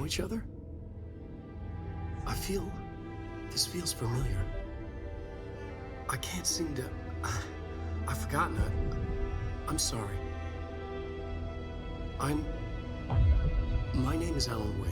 know each other? This feels familiar. I can't seem to... I've forgotten it. I'm sorry. My name is Alan Wake.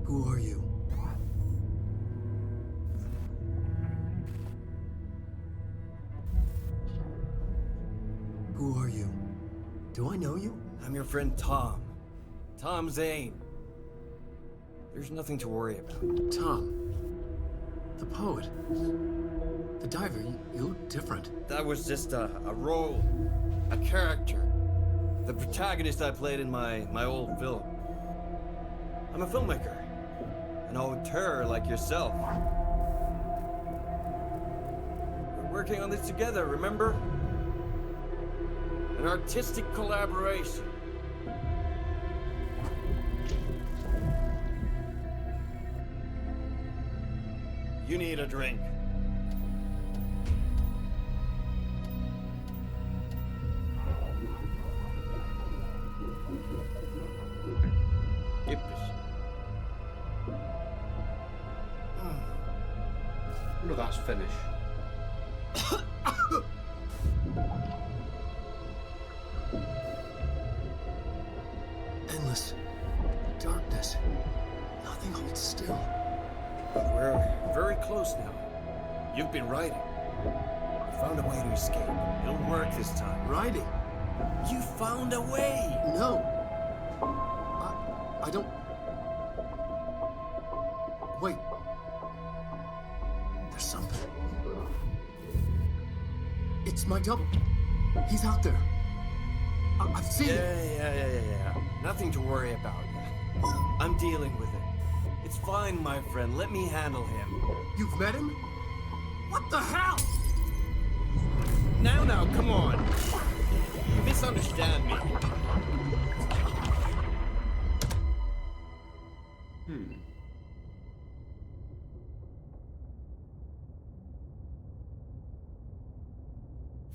Who are you? Who are you? Do I know you? I'm your friend Tom. Tom Zane. There's nothing to worry about. Tom. The poet. The diver. You look different. That was just a role. A character. The protagonist I played in my old film. I'm a filmmaker. An auteur like yourself. We're working on this together, remember? An artistic collaboration. You need a drink. No, that's finish. Endless darkness. Nothing holds still. We're very close now. You've been writing. You found a way to escape. It'll work this time. Writing? You found a way! No. I don't... Wait. There's something. It's my double. He's out there. I've seen it. Yeah. Nothing to worry about. I'm dealing with it. It's fine, my friend. Let me handle him. You've met him? What the hell? Now, come on. You misunderstand me.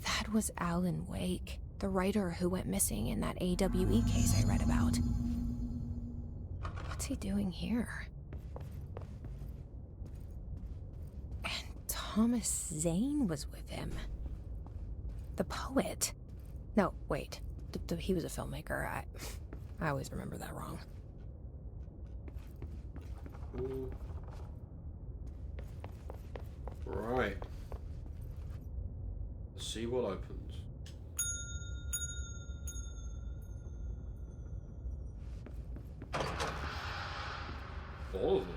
That was Alan Wake, the writer who went missing in that AWE case I read about. What's he doing here? And Thomas Zane was with him. The poet. No, wait. He was a filmmaker. I always remember that wrong. Right. Let's see what opens. All of them.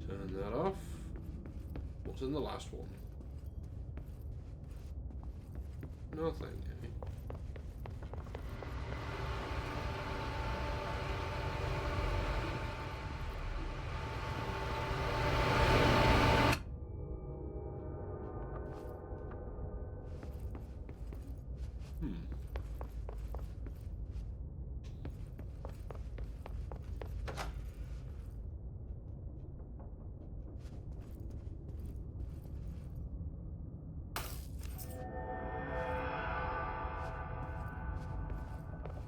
Turn that off. What's in the last one? Nothing.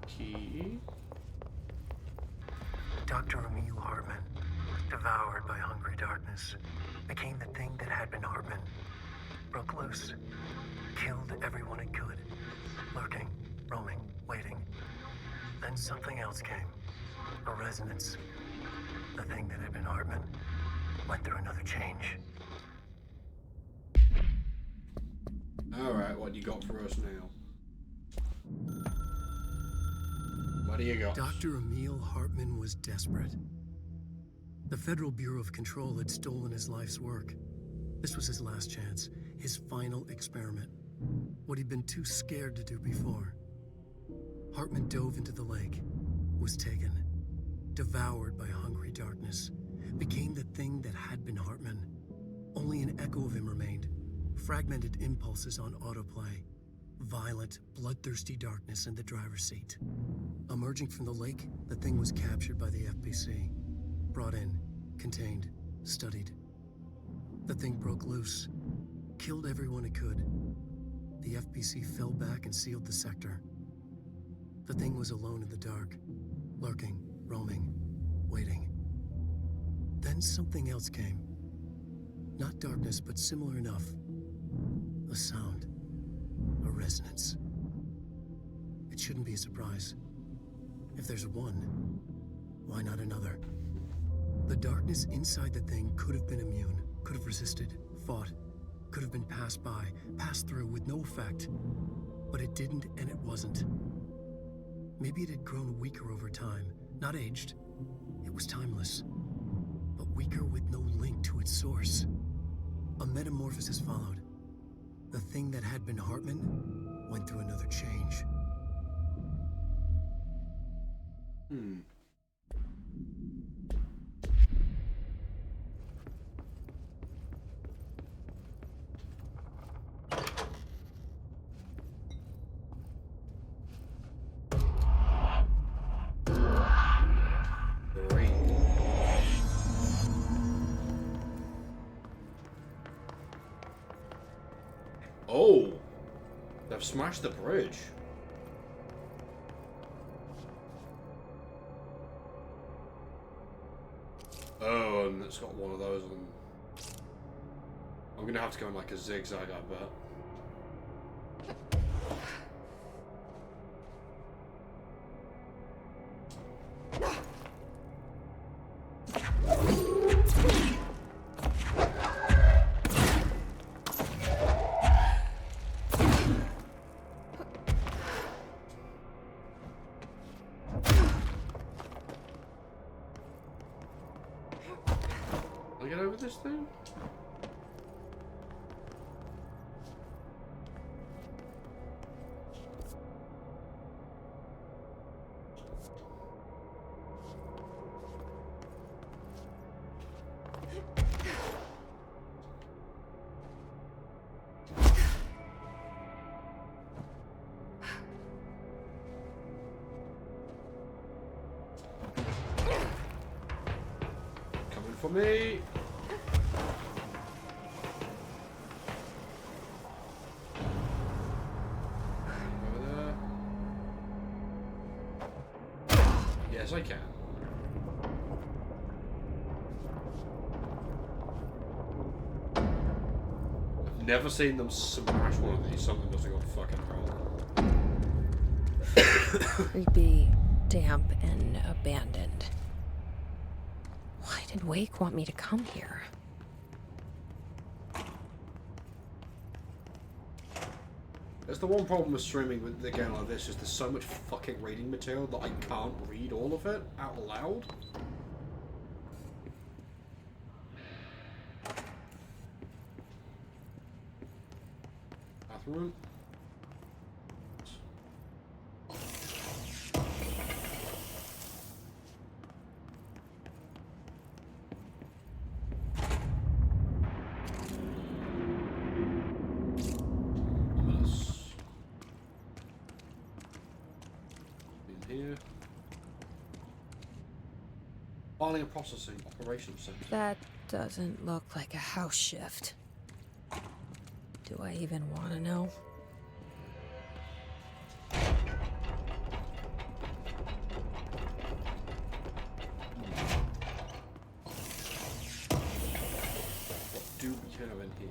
Key. Dr. Emil Hartman, devoured by hungry darkness, became the thing that had been Hartman. Broke loose, killed everyone it could, lurking, roaming, waiting. Then something else came, a resonance. The thing that had been Hartman went through another change. Alright, what do you got for us now? What do you got? Dr. Emil Hartman was desperate. The Federal Bureau of Control had stolen his life's work. This was his last chance, His final experiment. What he'd been too scared to do before. Hartman dove into the lake, was taken, devoured by hungry darkness, became the thing that had been Hartman. Only an echo of him remained, fragmented impulses on autoplay, violent, bloodthirsty darkness in the driver's seat. Emerging from the lake, the thing was captured by the FBC, brought in, contained, studied. The thing broke loose, killed everyone it could. The FBC fell back and sealed the sector. The thing was alone in the dark, lurking, roaming, waiting. Then something else came. Not darkness, but similar enough. A sound. A resonance. It shouldn't be a surprise. If there's one, why not another? The darkness inside the thing could have been immune, could have resisted, fought, could have been passed by, passed through with no effect. But it didn't, and it wasn't. Maybe it had grown weaker over time, not aged. It was timeless, but weaker with no link to its source. A metamorphosis followed. The thing that had been Hartman went through another change. Great. Oh, they've smashed the bridge. Oh, and it's got one of those on. I'm gonna have to go in like a zigzag, I bet. Can I get over this thing? Coming for me. Over there. Yes, I can. I've never seen them smash one of these. Something must have gone fucking wrong. Creepy, damp, and abandoned. Why did Wake want me to come here? That's the one problem with streaming with a game like this, is there's so much fucking reading material that I can't read all of it out loud. Bathroom. Ominous. In here. Filing and processing operations center. That doesn't look like a house shift. Do I even want to know? What do we have in here?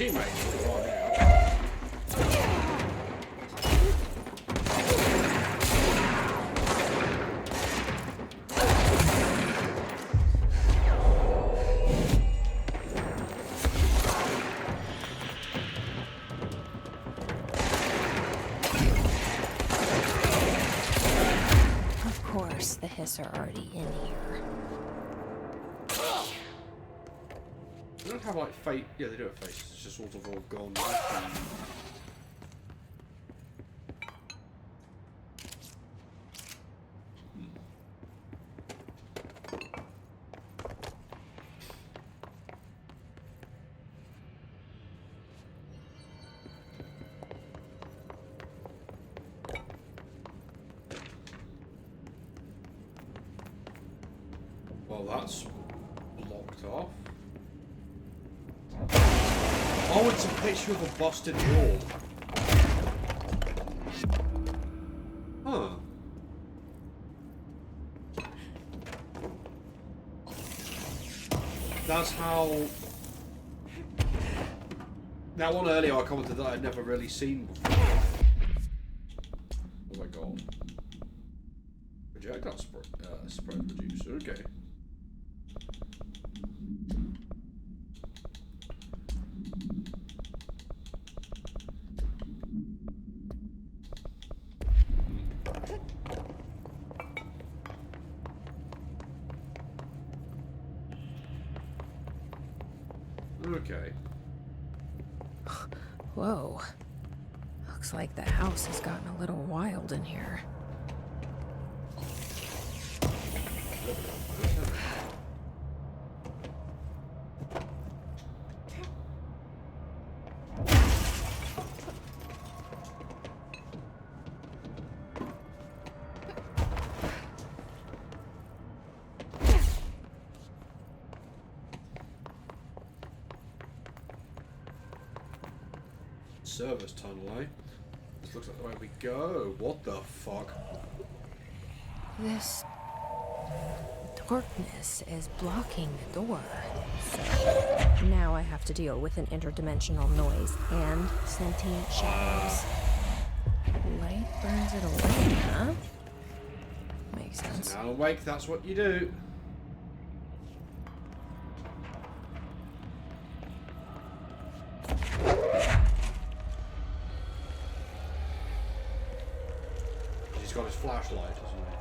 teammates were driving out. Of course, the hiss are already in here. They don't have like face. Yeah, they do have faces. It's just sort of all gone. Well, that's blocked off. Oh, it's a picture of a busted wall. Huh. That's how... That one earlier I commented that I'd never really seen before. Oh my god. Projectile spread reduced. Okay. Okay. Whoa. Looks like the house has gotten a little wild in here. Service tunnel, eh? This looks like the way we go. What the fuck? This darkness is blocking the door. So now I have to deal with an interdimensional noise and sentient shadows. Light burns it away, huh? Makes sense. Alan Wake, that's what you do. He's got his flashlight, hasn't he?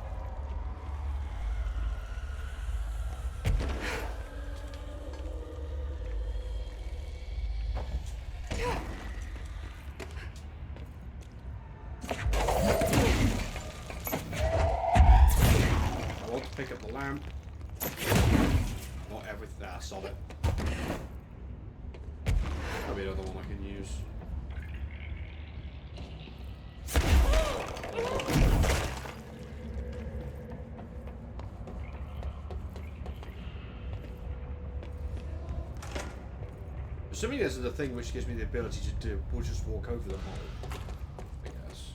I want to pick up the lamp. Not everything. Ah, solid. Probably another one I can use. Assuming this is the thing which gives me the ability to do, we'll just walk over the hole, I guess.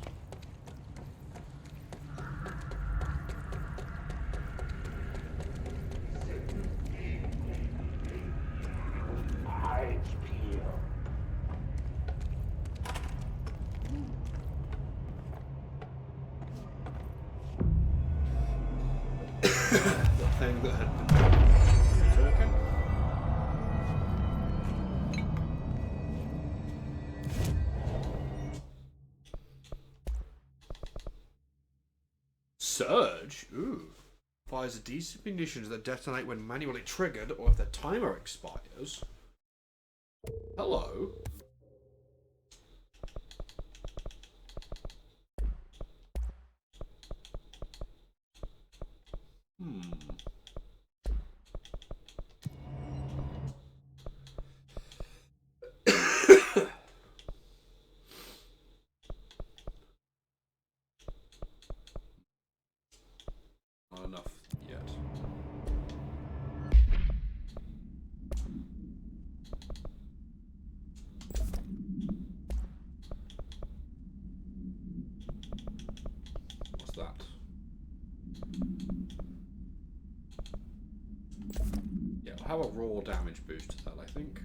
The thing that had been talking. Surge? Ooh. Fires adhesive munitions that detonate when manually triggered or if the timer expires. Hello? Not enough yet. What's that? Yeah, I'll have a raw damage boost to that, I think.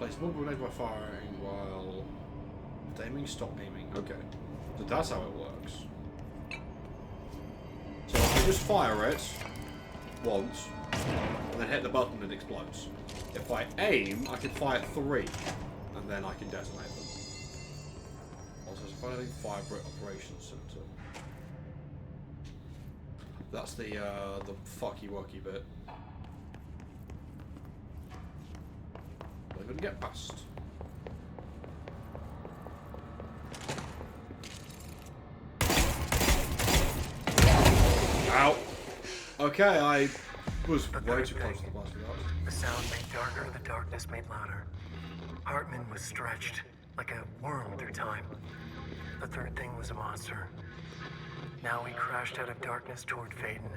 Place a bomb grenade by firing while aiming, stop aiming. Okay. So that's how it works. So I just fire it once, and then hit the button and it explodes. If I aim, I can fire 3, and then I can detonate them. Also, it's a fighting fire operations center. That's the fucky wucky bit. We're gonna get past. Ow! Okay, I was way too close to the blast. The sound made darker, the darkness made louder. Hartman was stretched, like a worm through time. The third thing was a monster. Now he crashed out of darkness toward Phaeton.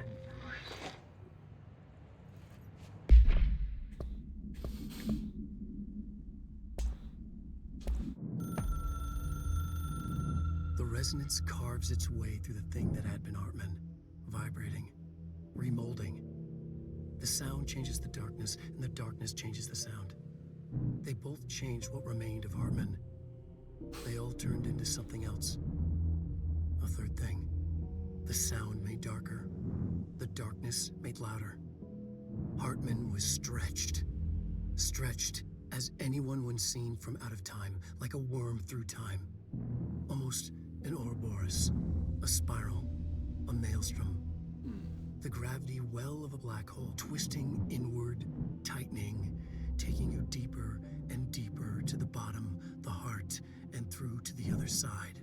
The resonance carves its way through the thing that had been Hartman, vibrating, remolding. The sound changes the darkness, and the darkness changes the sound. They both changed what remained of Hartman. They all turned into something else. A third thing. The sound made darker. The darkness made louder. Hartman was stretched. Stretched as anyone when seen from out of time, like a worm through time. Almost an Ouroboros, a spiral, a maelstrom. The gravity well of a black hole, twisting inward, tightening, taking you deeper and deeper to the bottom, the heart, and through to the other side.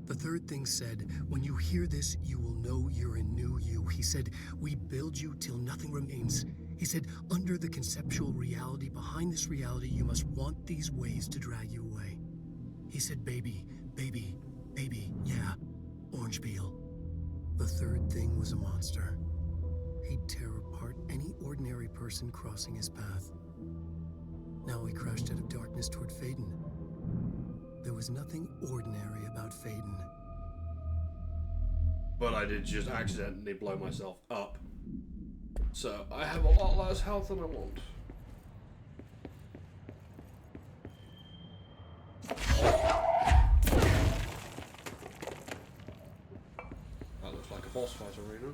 The third thing said, when you hear this, you will know you're in new you. He said, we build you till nothing remains. He said, under the conceptual reality, behind this reality, you must want these waves to drag you away. He said, baby, baby, baby, yeah, orange peel. The third thing was a monster. He'd tear apart any ordinary person crossing his path. Now he crashed out of darkness toward Phaeton. There was nothing ordinary about Phaeton. But I did just accidentally blow myself up. So I have a lot less health than I want. That looks like a boss fight arena.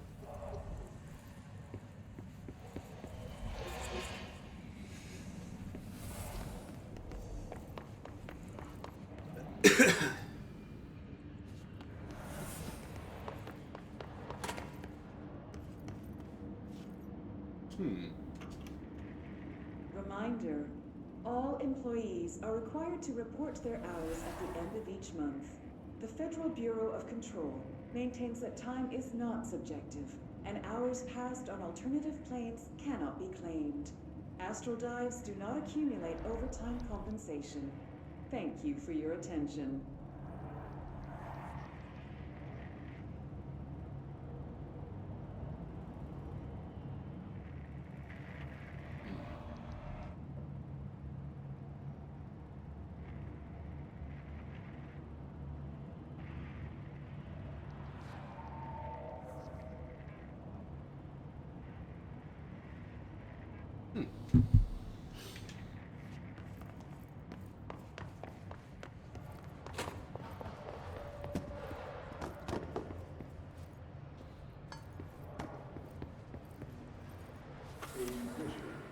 Reminder, all employees are required to report their hours at the end of each month. The Federal Bureau of Control maintains that time is not subjective, and hours passed on alternative planes cannot be claimed. Astral dives do not accumulate overtime compensation. Thank you for your attention.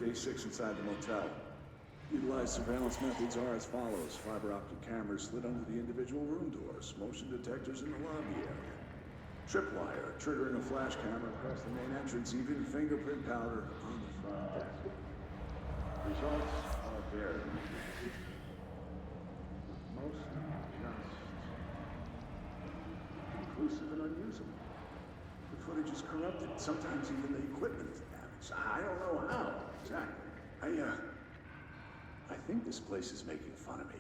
Day 6 inside the motel. Utilized surveillance methods are as follows. Fiber optic cameras slid under the individual room doors. Motion detectors in the lobby area. Tripwire, triggering a flash camera across the main entrance. Even fingerprint powder on the front desk. Results are there. Most just conclusive and unusable. The footage is corrupted. Sometimes even the equipment is damaged. I don't know how. Exactly. I think this place is making fun of me.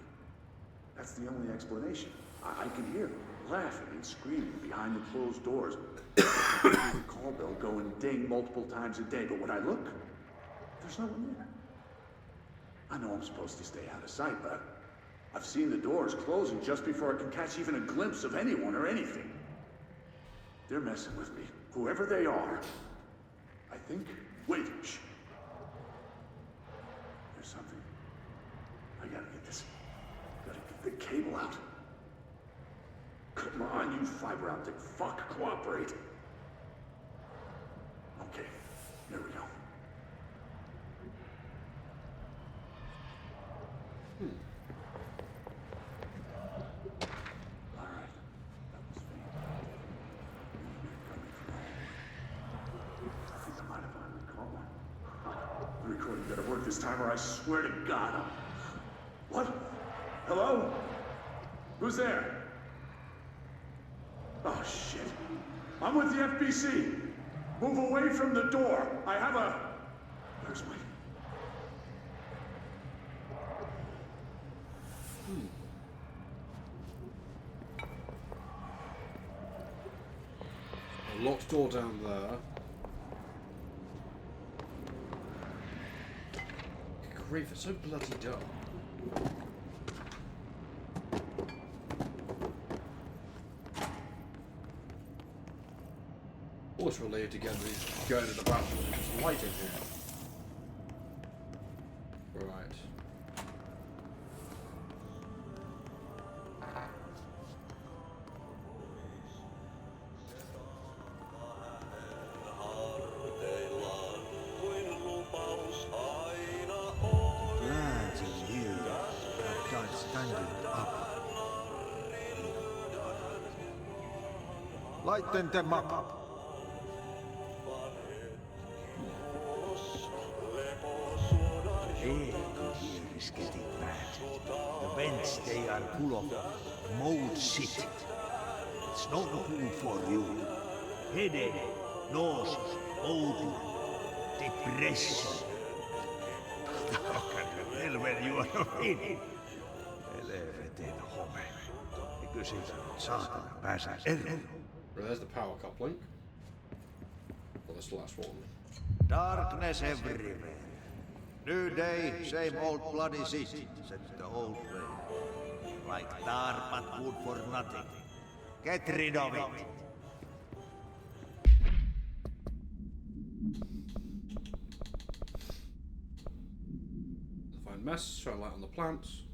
That's the only explanation. I can hear them laughing and screaming behind the closed doors. The call bell go and ding multiple times a day, but when I look, there's no one there. I know I'm supposed to stay out of sight, but I've seen the doors closing just before I can catch even a glimpse of anyone or anything. They're messing with me, whoever they are. I think... Wait, shh. There's something cable out. Come on, you fiber optic fuck, cooperate. Okay, here we go. All right, that was faint. Coming from home. I think I might have finally caught one. The recording better work this time, or I swear to God, What? Hello? Who's there? Oh, shit. I'm with the FBC. Move away from the door. I have a... Where's my... A locked door down there. Good grief, it's so bloody dark. Always relieved to get these going to the bathroom. There's light in here. Right. Lads and you have done standing up. Lighten them up. Air here is getting bad. The vents, they are full of mold shit. It's not good for you. Headache, nausea, odor, depression. How can you tell when you are in? Helvetin home. Kysymys saatana pääsee eroon. Right, there's the power coupling. Well, that's the last one. Darkness everywhere. New day, same old bloody shit, said the old way. Like tar but good for nothing. Get rid of it. Fine mess, shine light on the plants.